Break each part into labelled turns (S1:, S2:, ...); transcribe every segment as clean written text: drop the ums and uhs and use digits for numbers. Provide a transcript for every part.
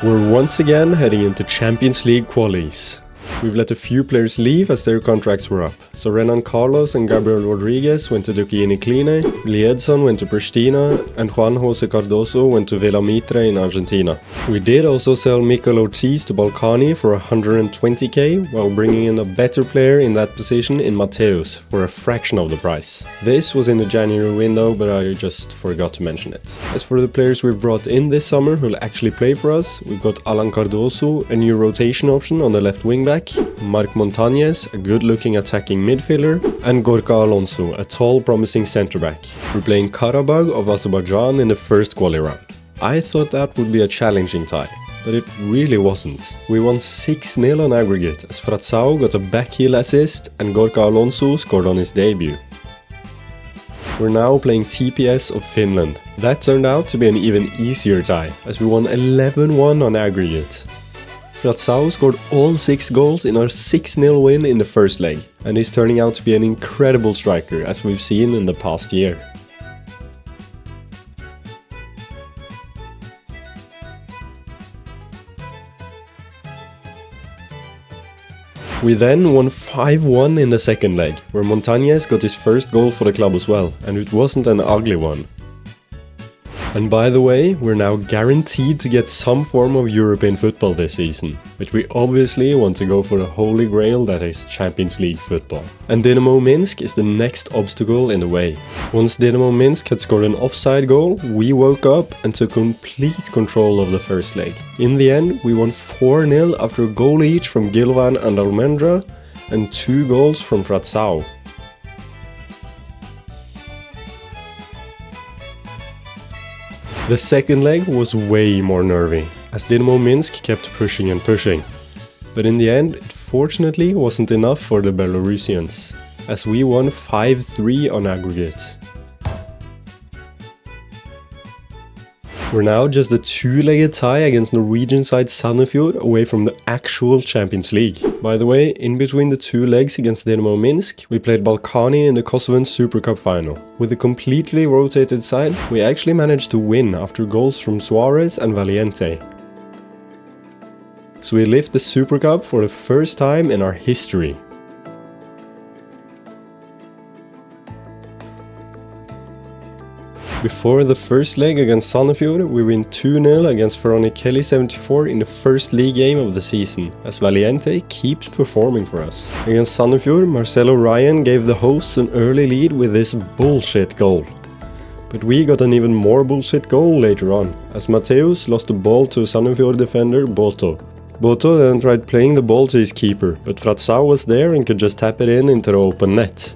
S1: We're once again heading into Champions League qualies. We've let a few players leave as their contracts were up. So Renan Carlos and Gabriel Rodriguez went to Duquini Cline, Liedson went to Pristina, and Juan Jose Cardoso went to Villa Mitre in Argentina. We did also sell Mikel Ortiz to Balkany for 120k, while bringing in a better player in that position in Mateus for a fraction of the price. This was in the January window, but I just forgot to mention it. As for the players we've brought in this summer who'll actually play for us, we've got Alan Cardoso, a new rotation option on the left wingback, Marc Montañez, a good-looking attacking midfielder, and Gorka Alonso, a tall, promising centre-back. We're playing Karabag of Azerbaijan in the first quali round. I thought that would be a challenging tie, but it really wasn't. We won 6-0 on aggregate as Fratsau got a backheel assist and Gorka Alonso scored on his debut. We're now playing TPS of Finland. That turned out to be an even easier tie, as we won 11-1 on aggregate. Fratsau scored all 6 goals in our 6-0 win in the first leg, and is turning out to be an incredible striker as we've seen in the past year. We then won 5-1 in the second leg, where Montañez got his first goal for the club as well, and it wasn't an ugly one. And by the way, we're now guaranteed to get some form of European football this season, but we obviously want to go for the holy grail that is Champions League football. And Dynamo Minsk is the next obstacle in the way. Once Dynamo Minsk had scored an offside goal, we woke up and took complete control of the first leg. In the end, we won 4-0 after a goal each from Gilvan and Almendra, and 2 goals from Fratsau. The second leg was way more nervy, as Dynamo Minsk kept pushing and pushing. But in the end, it fortunately wasn't enough for the Belarusians, as we won 5-3 on aggregate. We're now just a 2-legged tie against Norwegian side Sandefjord away from the actual Champions League. By the way, in between the 2 legs against Dynamo Minsk, we played Balkany in the Kosovan Super Cup final. With a completely rotated side, we actually managed to win after goals from Suarez and Valiente. So we lift the Super Cup for the first time in our history. Before the first leg against Sandefjord, we win 2-0 against Veronikeli 74 in the first league game of the season, as Valiente keeps performing for us. Against Sandefjord, Marcelo Ryan gave the hosts an early lead with this bullshit goal. But we got an even more bullshit goal later on, as Mateus lost the ball to Sandefjord defender Boto. Boto then tried playing the ball to his keeper, but Fratsau was there and could just tap it into the open net.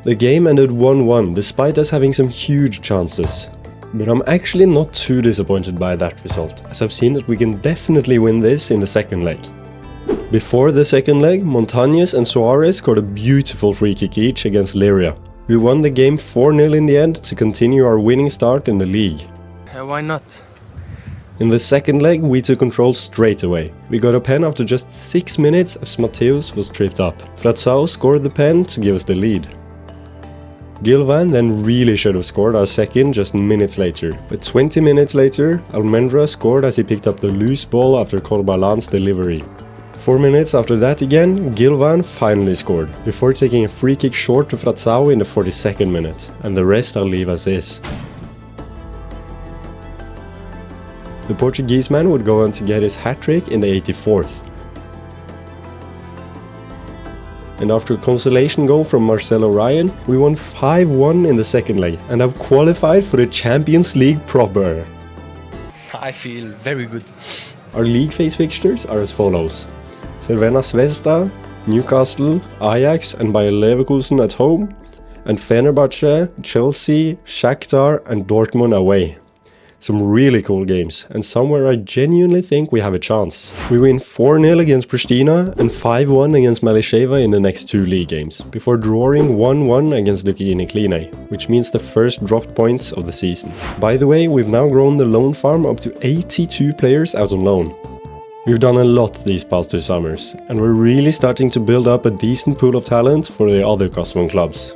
S1: The game ended 1-1 despite us having some huge chances. But I'm actually not too disappointed by that result, as I've seen that we can definitely win this in the second leg. Before the second leg, Montañez and Suarez scored a beautiful free kick each against Liria. We won the game 4-0 in the end to continue our winning start in the league.
S2: Why not?
S1: In the second leg, we took control straight away. We got a pen after just 6 minutes as Mateus was tripped up. Fratsau scored the pen to give us the lead. Gilvan then really should have scored our second just minutes later, but 20 minutes later, Almendra scored as he picked up the loose ball after Corbalan's delivery. 4 minutes after that again, Gilvan finally scored, before taking a free kick short to Fratsau in the 42nd minute, and the rest I'll leave as is. The Portuguese man would go on to get his hat-trick in the 84th. And after a consolation goal from Marcelo Ryan, we won 5-1 in the second leg and have qualified for the Champions League proper.
S2: I feel very good.
S1: Our league phase fixtures are as follows: Cervena Zvezda, Newcastle, Ajax and Bayer Leverkusen at home, and Fenerbahce, Chelsea, Shakhtar and Dortmund away. Some really cool games, and some where I genuinely think we have a chance. We win 4-0 against Pristina and 5-1 against Malisheva in the next 2 league games, before drawing 1-1 against Duquini Cline, which means the first dropped points of the season. By the way, we've now grown the loan farm up to 82 players out on loan. We've done a lot these past 2 summers, and we're really starting to build up a decent pool of talent for the other Kosovan clubs.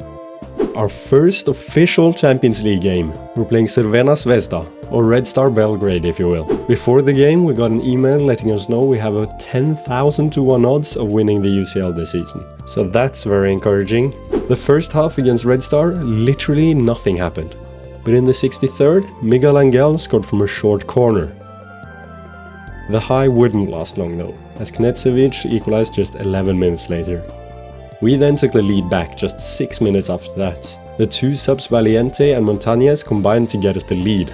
S1: Our first official Champions League game. We're playing Crvena Zvezda, or Red Star Belgrade if you will. Before the game we got an email letting us know we have a 10,000 to 1 odds of winning the UCL this season. So that's very encouraging. The first half against Red Star, literally nothing happened. But in the 63rd, Miguel Angel scored from a short corner. The high wouldn't last long though, as Knežević equalized just 11 minutes later. We then took the lead back just 6 minutes after that. The two subs Valiente and Montañez combined to get us the lead.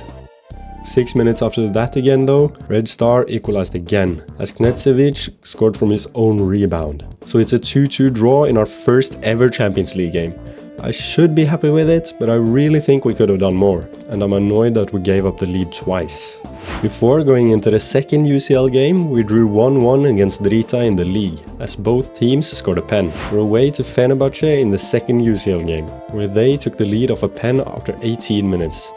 S1: 6 minutes after that again though, Red Star equalized again, as Knežević scored from his own rebound. So it's a 2-2 draw in our first ever Champions League game. I should be happy with it, but I really think we could have done more, and I'm annoyed that we gave up the lead twice. Before going into the second UCL game, we drew 1-1 against Drita in the league, as both teams scored a pen. We're away to Fenerbahce in the second UCL game, where they took the lead off a pen after 18 minutes.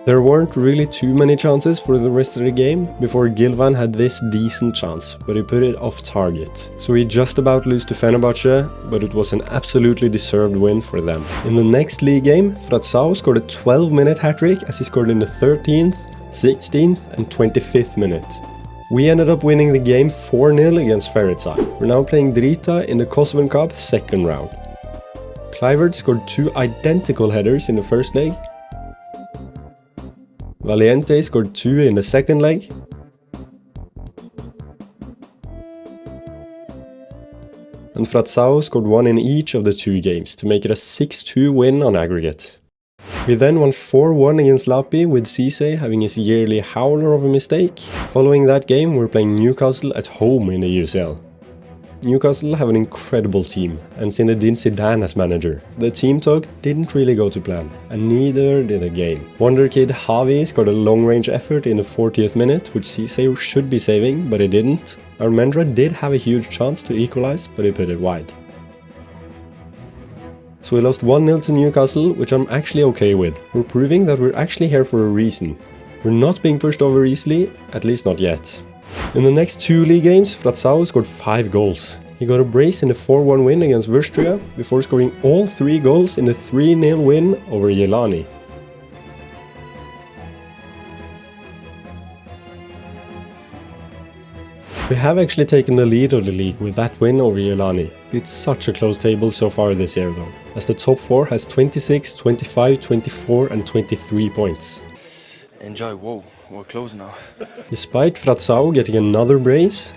S1: There weren't really too many chances for the rest of the game before Gilvan had this decent chance, but he put it off target. So we just about lose to Fenerbahce, but it was an absolutely deserved win for them. In the next league game, Fratsau scored a 12-minute hat-trick as he scored in the 13th, 16th and 25th minute. We ended up winning the game 4-0 against Fereca. We're now playing Drita in the Kosovan Cup second round. Kluivert scored 2 identical headers in the first leg. Valiente scored 2 in the second leg. And Fratsau scored 1 in each of the 2 games to make it a 6-2 win on aggregate. We then won 4-1 against Lapi, with Cisse having his yearly howler of a mistake. Following that game we're playing Newcastle at home in the UCL. Newcastle have an incredible team, and Zinedine Zidane as manager. The team talk didn't really go to plan, and neither did the game. Wonder kid Javi scored a long-range effort in the 40th minute, which Cisse should be saving, but he didn't. Almendra did have a huge chance to equalize, but he put it wide. So we lost 1-0 to Newcastle, which I'm actually okay with. We're proving that we're actually here for a reason. We're not being pushed over easily, at least not yet. In the next 2 league games, Fratsau scored 5 goals. He got a brace in the 4-1 win against Vurstria, before scoring all 3 goals in the 3-0 win over Jelani. We have actually taken the lead of the league with that win over Jelani. It's such a close table so far this year though, as the top 4 has 26, 25, 24 and 23 points.
S2: Enjoy, whoa, we're close now.
S1: Despite Fratsau getting another brace,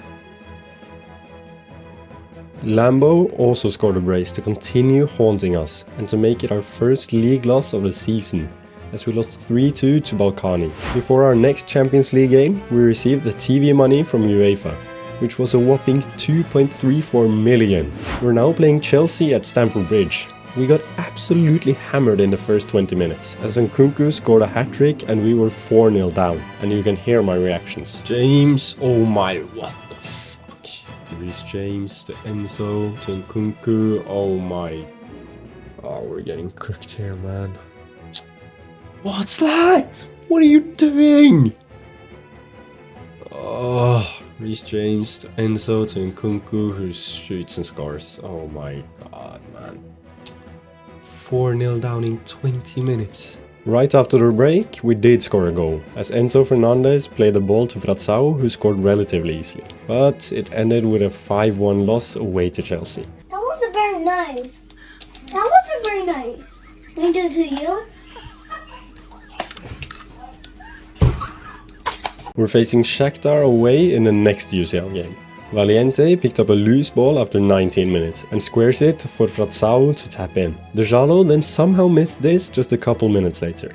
S1: Lambo also scored a brace to continue haunting us and to make it our first league loss of the season, as we lost 3-2 to Balkani. Before our next Champions League game, we received the TV money from UEFA, which was a whopping 2.34 million. We're now playing Chelsea at Stamford Bridge. We got absolutely hammered in the first 20 minutes, as Nkunku scored a hat-trick and we were 4-0 down, and you can hear my reactions. James, oh my, what the fuck? Reece James to Enzo to Nkunku, oh my. Oh, we're getting cooked here, man. What's that? What are you doing? Oh, Reece James to Enzo to Nkunku, who shoots and scores. Oh my god, man. 4-0 down in 20 minutes. Right after the break, we did score a goal, as Enzo Fernandez played the ball to Fratsau, who scored relatively easily. But it ended with a 5-1 loss away to Chelsea.
S3: That wasn't very nice. That wasn't very nice. Can I do it to you?
S1: We're facing Shakhtar away in the next UCL game. Valiente picked up a loose ball after 19 minutes and squares it for Fratsau to tap in. Dejalo then somehow missed this just a couple minutes later.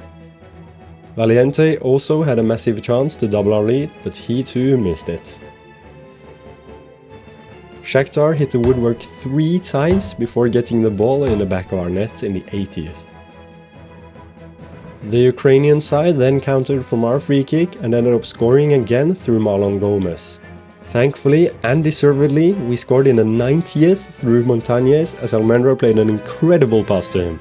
S1: Valiente also had a massive chance to double our lead, but he too missed it. Shakhtar hit the woodwork 3 times before getting the ball in the back of our net in the 80th. The Ukrainian side then countered from our free kick and ended up scoring again through Marlon Gomez. Thankfully and deservedly, we scored in the 90th through Montañez, as Almendra played an incredible pass to him.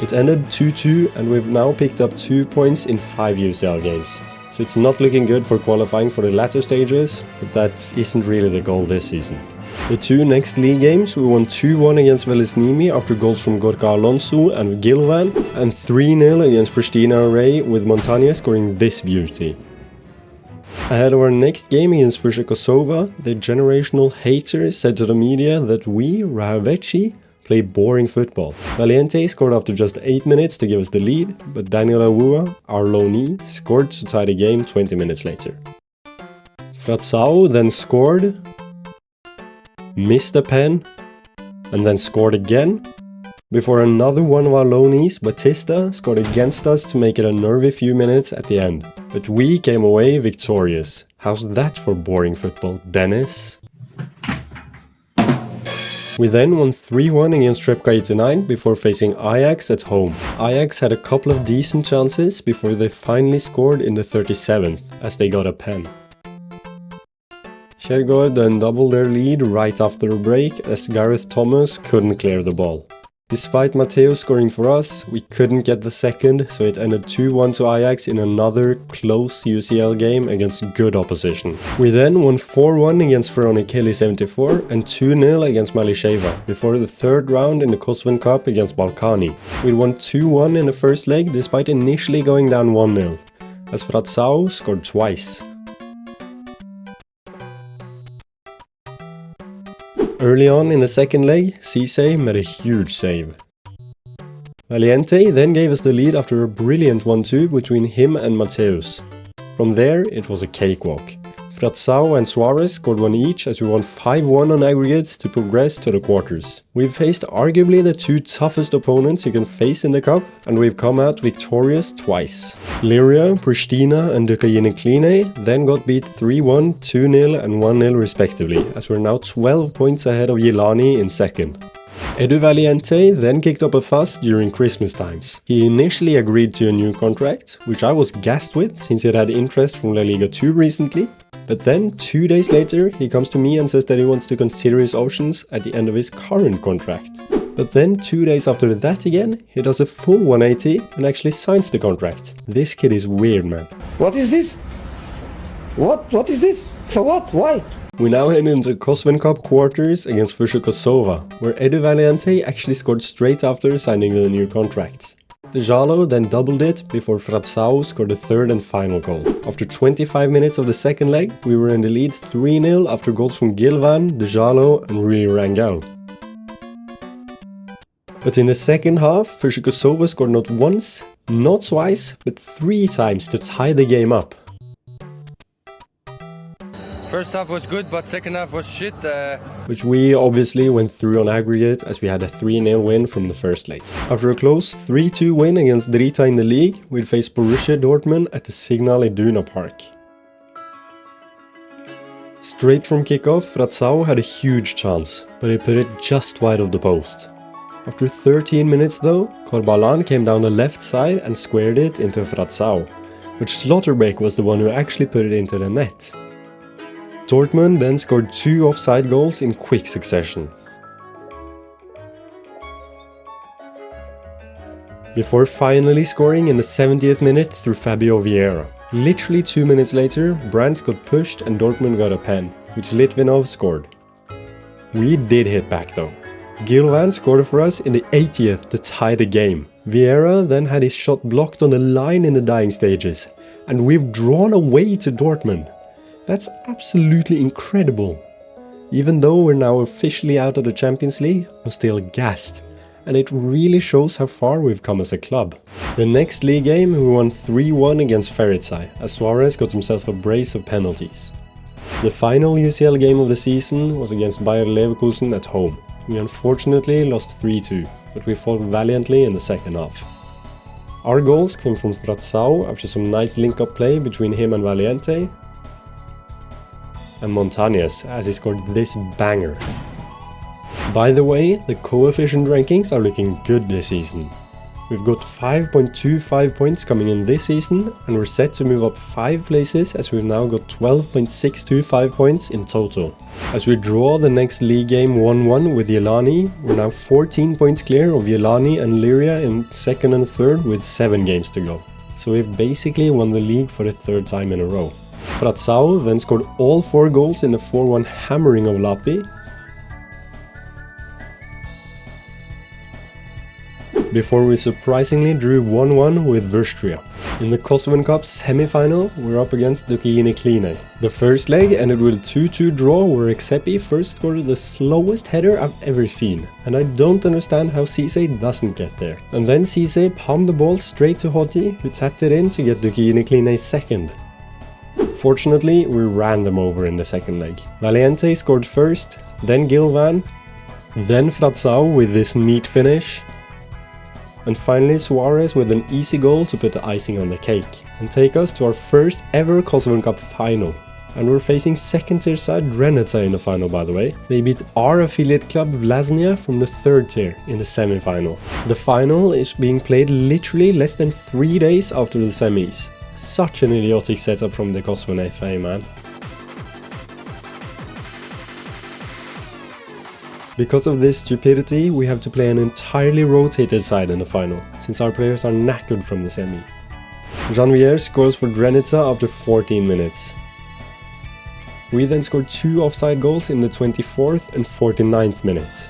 S1: It ended 2-2 and we've now picked up 2 points in 5 UCL games. So it's not looking good for qualifying for the latter stages, but that isn't really the goal this season. The two next league games we won 2-1 against Velesnimi after goals from Gorka Alonso and Gilvan, and 3-0 against Pristina Array with Montaña scoring this beauty. Ahead of our next game against Kosovo, the generational hater said to the media that we, Rahaveci, play boring football. Valiente scored after just 8 minutes to give us the lead, but Daniel Awua, our loanee, scored to tie the game 20 minutes later. Fratsau then scored, missed a pen, and then scored again, before another one of our loanees, Batista, scored against us to make it a nervy few minutes at the end. But we came away victorious. How's that for boring football, Dennis? We then won 3-1 against Trepka 89 before facing Ajax at home. Ajax had a couple of decent chances before they finally scored in the 37th, as they got a pen. Kjergaard then doubled their lead right after a break, as Gareth Thomas couldn't clear the ball. Despite Matteo scoring for us, we couldn't get the second, so it ended 2-1 to Ajax in another close UCL game against good opposition. We then won 4-1 against Veronikeli 74 and 2-0 against Malisheva, before the third round in the Kosovan Cup against Balkani. We won 2-1 in the first leg despite initially going down 1-0, as Fratsau scored twice. Early on in the second leg, Cisse made a huge save. Valiente then gave us the lead after a brilliant 1-2 between him and Mateus. From there, it was a cakewalk. Fratsau and Suarez scored one each as we won 5-1 on aggregate to progress to the quarters. We've faced arguably the two toughest opponents you can face in the cup, and we've come out victorious twice. Liria, Pristina and Dukayinikline then got beat 3-1, 2-0 and 1-0 respectively, as we're now 12 points ahead of Yilani in second. Edu Valiente then kicked up a fuss during Christmas times. He initially agreed to a new contract, which I was gassed with since he had interest from La Liga 2 recently. But then, 2 days later, he comes to me and says that he wants to consider his options at the end of his current contract. But then, 2 days after that again, he does a full 180 and actually signs the contract. This kid is weird, man.
S4: What is this? What is this? For what? Why?
S1: We now head into Kosovan Cup quarters against Kosovo, where Edu Valiente actually scored straight after signing the new contract. Dejalo then doubled it before Fratsau scored the third and final goal. After 25 minutes of the second leg, we were in the lead 3-0 after goals from Gilvan, Dejalo and Rui Rangel. But in the second half, Kosovo scored not once, not twice, but 3 times to tie the game up.
S2: First half was good, but second half was shit.
S1: Which we obviously went through on aggregate as we had a 3-0 win from the first leg. After a close 3-2 win against Drita in the league, we'd face Borussia Dortmund at the Signal Iduna Park. Straight from kickoff, Fratsau had a huge chance, but he put it just wide of the post. After 13 minutes though, Korbalan came down the left side and squared it into Fratsau, but Slotterbeck was the one who actually put it into the net. Dortmund then scored 2 offside goals in quick succession. Before finally scoring in the 70th minute through Fabio Vieira. Literally 2 minutes later, Brandt got pushed and Dortmund got a pen, which Litvinov scored. We did hit back though. Gilvan scored for us in the 80th to tie the game. Vieira then had his shot blocked on the line in the dying stages, and we've drawn away to Dortmund. That's absolutely incredible. Even though we're now officially out of the Champions League, I'm still gassed. And it really shows how far we've come as a club. The next league game, we won 3-1 against Feritsai, as Suarez got himself a brace of penalties. The final UCL game of the season was against Bayer Leverkusen at home. We unfortunately lost 3-2, but we fought valiantly in the second half. Our goals came from Stratsau after some nice link-up play between him and Valiente, and Montañez as he scored this banger. By the way, the coefficient rankings are looking good this season. We've got 5.25 points coming in this season, and we're set to move up 5 places as we've now got 12.625 points in total. As we draw the next league game 1-1 with Yilani, we're now 14 points clear of Yilani and Liria in second and third with 7 games to go. So we've basically won the league for the 3rd time in a row. Fratsau then scored all 4 goals in the 4-1 hammering of Lapi, before we surprisingly drew 1-1 with Vustria. In the Kosovan Cup semi-final, we're up against Dukijini Kline. The first leg ended with a 2-2 draw where Xepi first scored the slowest header I've ever seen, and I don't understand how Ceesay doesn't get there. And then Ceesay palmed the ball straight to Hoti, who tapped it in to get Dukijini Kline's second. Fortunately, we ran them over in the second leg. Valiente scored first, then Gilvan, then Fratsau with this neat finish, and finally Suarez with an easy goal to put the icing on the cake and take us to our first ever Kosovan Cup final. And we're facing second tier side Drenica in the final, by the way. They beat our affiliate club Vlasnia from the third tier in the semi-final. The final is being played literally less than 3 days after the semis. Such an idiotic setup from the Kosovan FA, man. Because of this stupidity, we have to play an entirely rotated side in the final, since our players are knackered from the semi. Janvier scores for Drenica after 14 minutes. We then scored 2 offside goals in the 24th and 49th minutes,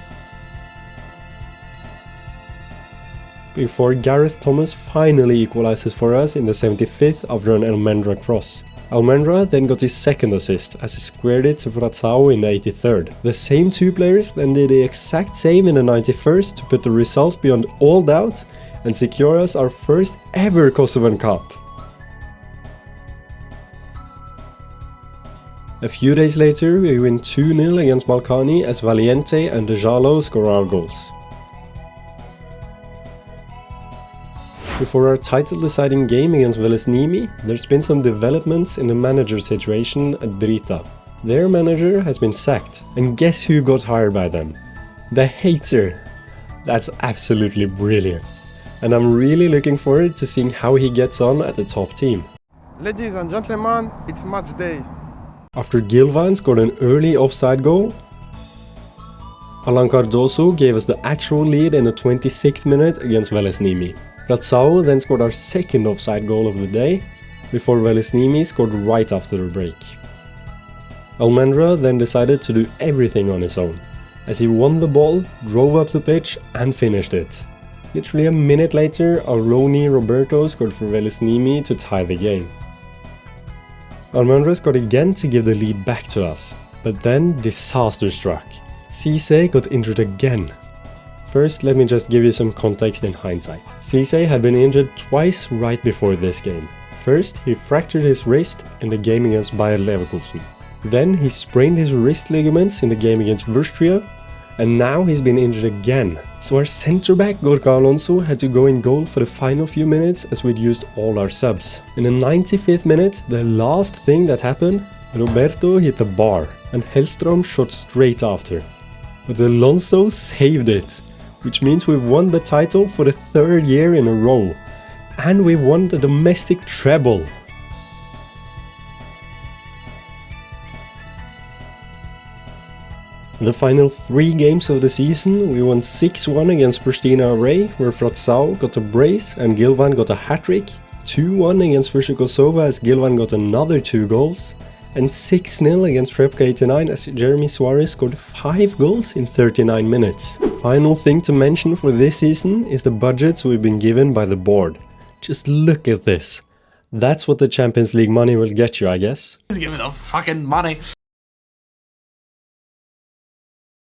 S1: before Gareth Thomas finally equalizes for us in the 75th after an Almendra cross. Almendra then got his second assist as he squared it to Fratsau in the 83rd. The same two players then did the exact same in the 91st to put the result beyond all doubt and secure us our first ever Kosovan Cup. A few days later we win 2-0 against Balkani as Valiente and Dejalo score our goals. Before our title-deciding game against Velesnimi, there's been some developments in the manager situation at Drita. Their manager has been sacked, and guess who got hired by them? The Hater! That's absolutely brilliant, and I'm really looking forward to seeing how he gets on at the top team.
S5: Ladies and gentlemen, it's match day.
S1: After Gilvan scored an early offside goal, Alan Cardoso gave us the actual lead in the 26th minute against Velesnimi. Fratsau then scored our second offside goal of the day, before Velesnimi scored right after the break. Almendra then decided to do everything on his own, as he won the ball, drove up the pitch and finished it. Literally a minute later, Aroni Roberto scored for Velesnimi to tie the game. Almendra scored again to give the lead back to us, but then disaster struck. Ceesay got injured again. First, let me just give you some context in hindsight. Ceesay had been injured twice right before this game. First, he fractured his wrist in the game against Bayer Leverkusen. Then he sprained his wrist ligaments in the game against Vustria, and now he's been injured again. So our centre-back Gorka Alonso had to go in goal for the final few minutes as we'd used all our subs. In the 95th minute, the last thing that happened, Roberto hit the bar and Hellström shot straight after. But Alonso saved it, which means we've won the title for the 3rd year in a row. And we won the domestic treble. In the final 3 games of the season, we won 6-1 against Pristina Array, where Fratsau got a brace and Gilvan got a hat-trick, 2-1 against Fusha Kosovo as Gilvan got another 2 goals, and 6-0 against Repka 89 as Jeremy Suarez scored 5 goals in 39 minutes. Final thing to mention for this season is the budgets we've been given by the board. Just look at this. That's what the Champions League money will get you, I guess.
S6: Just give me the fucking money.